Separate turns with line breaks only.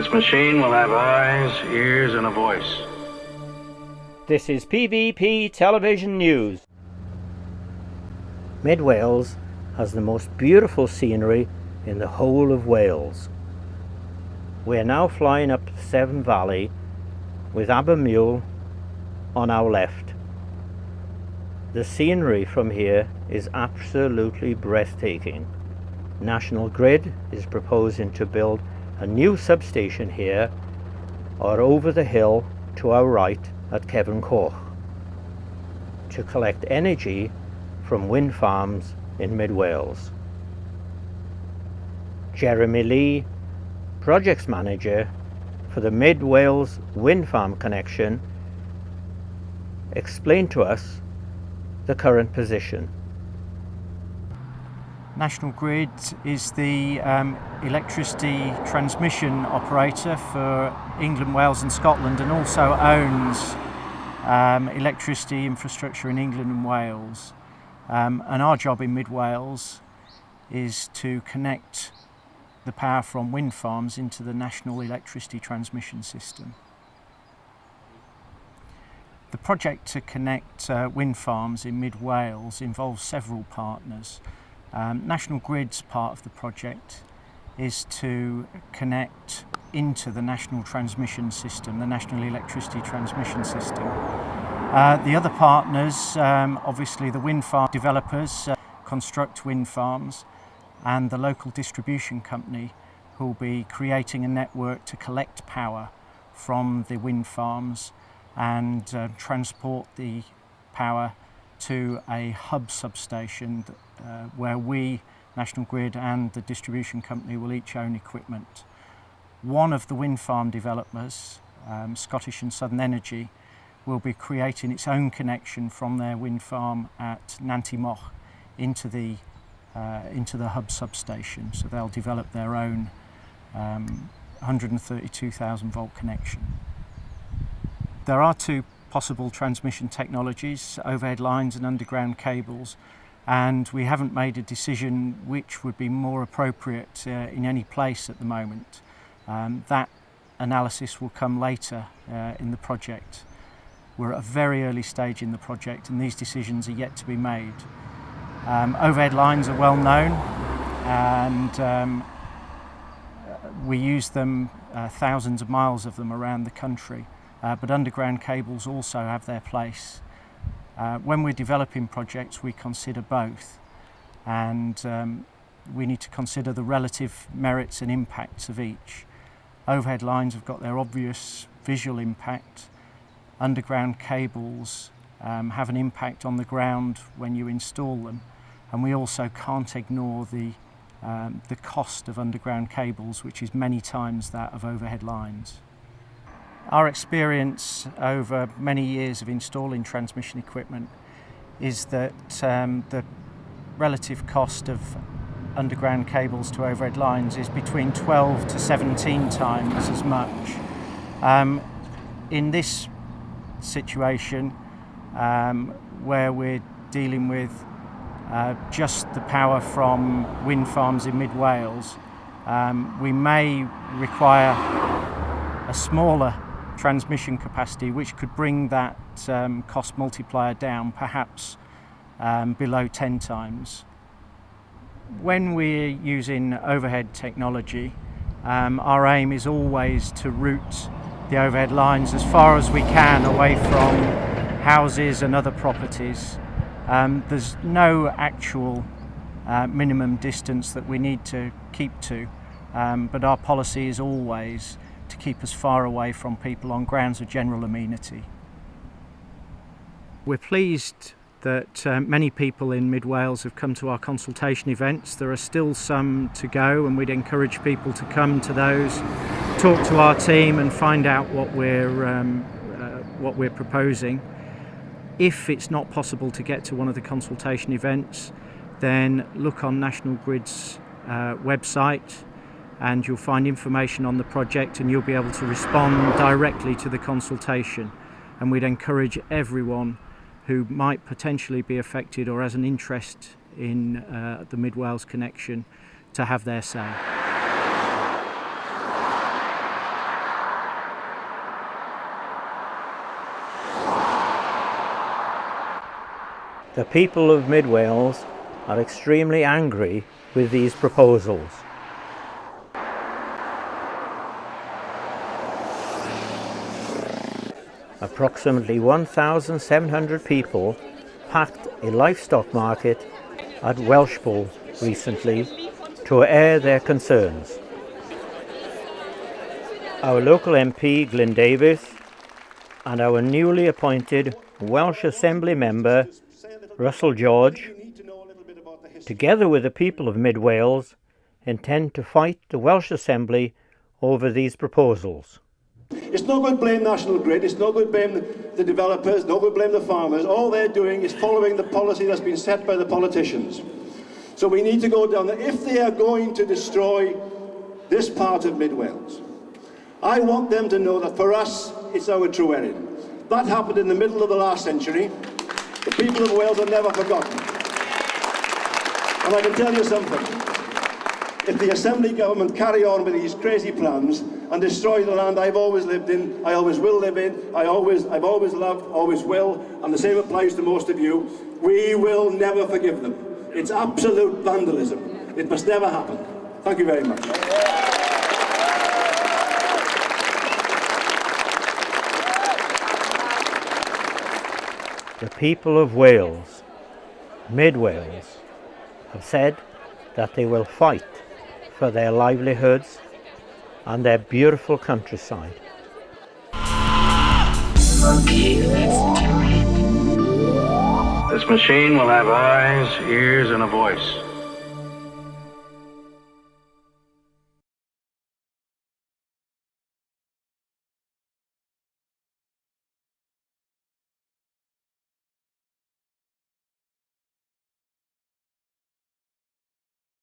This machine will have eyes, ears, and a voice.
This is PVP Television News. Mid Wales has the most beautiful scenery in the whole of Wales. We are now flying up the Severn Valley with Abermule on our left. The scenery from here is absolutely breathtaking. National Grid is proposing to build a new substation here or over the hill to our right at Cefn Coch to collect energy from wind farms in mid Wales. Jeremy Lee, Projects Manager for the Mid Wales Wind Farm connection, explained to us the current position.
National Grid is the electricity transmission operator for England, Wales and Scotland, and also owns electricity infrastructure in England and Wales. And our job in Mid Wales is to connect the power from wind farms into the national electricity transmission system. The project to connect wind farms in Mid Wales involves several partners. National Grid's part of the project is to connect into the national transmission system, the national electricity transmission system. The other partners, obviously the wind farm developers, construct wind farms, and the local distribution company who will be creating a network to collect power from the wind farms and transport the power to a hub substation where we, National Grid and the distribution company, will each own equipment. One of the wind farm developers, Scottish and Southern Energy, will be creating its own connection from their wind farm at Nanty Moch into the hub substation. So they'll develop their own 132,000 volt connection. There are two possible transmission technologies, overhead lines and underground cables, and we haven't made a decision which would be more appropriate in any place at the moment. That analysis will come later in the project. We're at a very early stage in the project and these decisions are yet to be made. Overhead lines are well known and we use them, thousands of miles of them around the country, but underground cables also have their place. When we're developing projects, we consider both, and we need to consider the relative merits and impacts of each. Overhead lines have got their obvious visual impact. Underground cables have an impact on the ground when you install them, and we also can't ignore the cost of underground cables, which is many times that of overhead lines. Our experience over many years of installing transmission equipment is that the relative cost of underground cables to overhead lines is between 12 to 17 times as much. In this situation, where we're dealing with just the power from wind farms in mid Wales, we may require a smaller transmission capacity which could bring that cost multiplier down perhaps below 10 times. When we're using overhead technology, our aim is always to route the overhead lines as far as we can away from houses and other properties. There's no actual minimum distance that we need to keep to, but our policy is always to keep us far away from people on grounds of general amenity. We're pleased that many people in Mid Wales have come to our consultation events. There are still some to go and we'd encourage people to come to those, talk to our team and find out what we're proposing. If it's not possible to get to one of the consultation events, then look on National Grid's website and you'll find information on the project and you'll be able to respond directly to the consultation. And we'd encourage everyone who might potentially be affected or has an interest in the Mid Wales connection to have their say.
The people of Mid Wales are extremely angry with these proposals. Approximately 1,700 people packed a livestock market at Welshpool recently to air their concerns. Our local MP Glyn Davies and our newly appointed Welsh Assembly member Russell George, together with the people of Mid Wales, intend to fight the Welsh Assembly over these proposals.
It's no good blame National Grid, it's no good blame the developers, no good blame the farmers. All they're doing is following the policy that's been set by the politicians. So we need to go down there. If they are going to destroy this part of Mid Wales, I want them to know that for us, it's our true end. That happened in the middle of the last century. The people of Wales are never forgotten. And I can tell you something. If the Assembly government carry on with these crazy plans and destroy the land I've always lived in, I always will live in, I've always loved, always will, and the same applies to most of you, we will never forgive them. It's absolute vandalism. It must never happen. Thank you very much.
The people of Wales, Mid Wales, have said that they will fight for their livelihoods and their beautiful countryside.
This machine will have eyes, ears, and a voice.